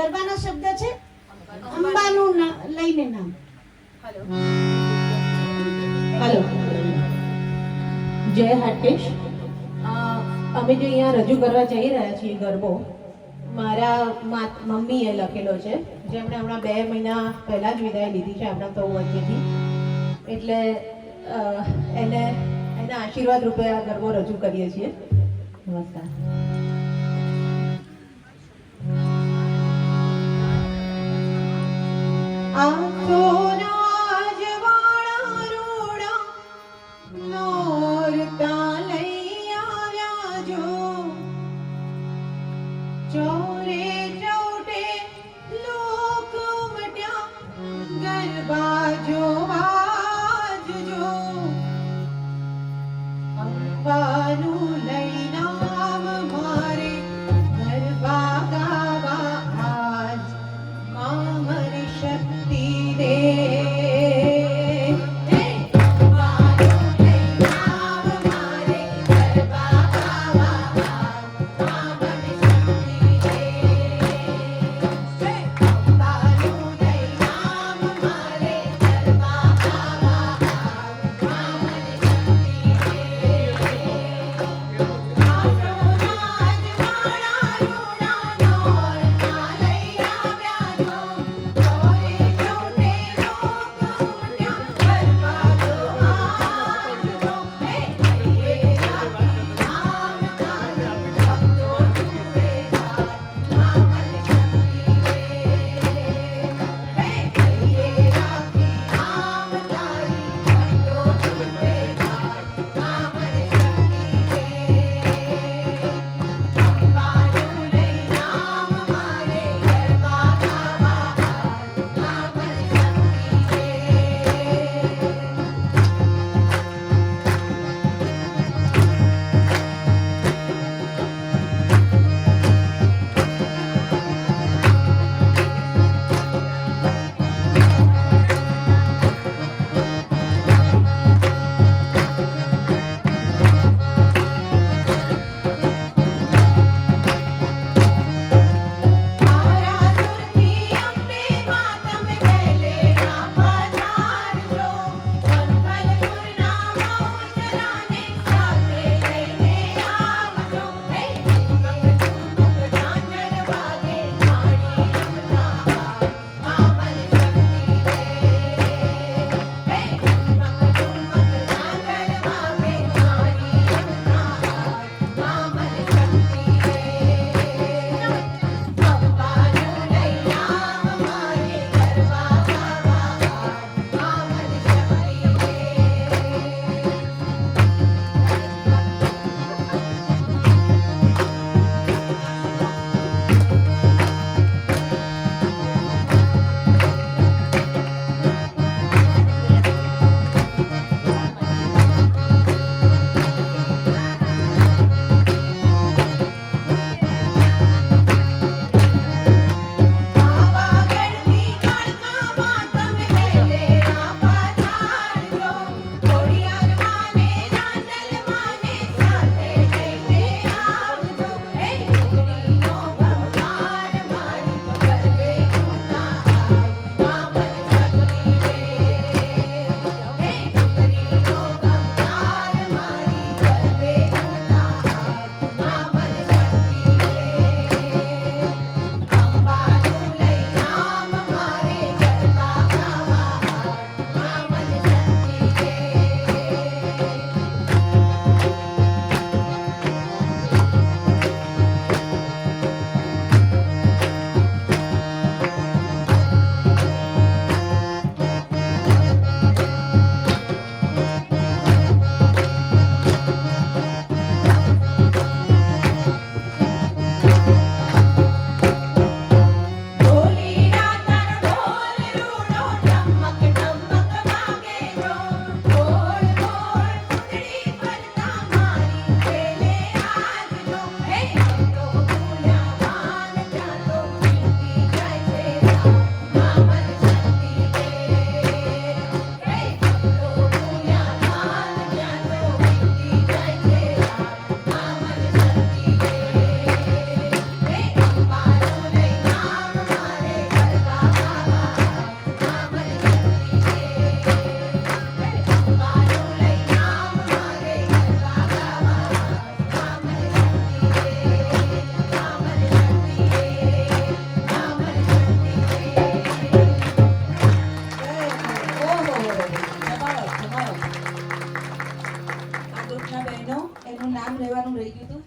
ગરબાનો શબ્દ છે અંબાનું લઈને નામ. હેલો, જય હાટેશ. અમે જે અહીંયા રજૂ કરવા જઈ રહ્યા છીએ ગરબો, મારા મમ્મીએ લખેલો છે, જેમણે હમણાં 2 મહિના પહેલાં જ વિદાય લીધી છે આપણા સૌ વચ્ચેથી. એટલે એના આશીર્વાદ રૂપે આ ગરબો રજૂ કરીએ છીએ. નમસ્કાર. ચોરે ચોટે લોક મટ્યા ગરબા જોવા જજો. અંબાનું લઈ નામ મારે ગરબા ગાવા આજ. કામર શક્તિ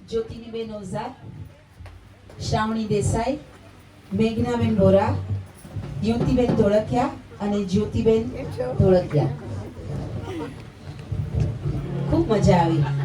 જ્યોતિનીબેન ઓઝાર, શ્રાવણી દેસાઈ, મેઘનાબેન બોરા, યુવતીબેન ધોળકિયા અને જ્યોતિબેન ધોળકિયા. ખૂબ મજા આવી.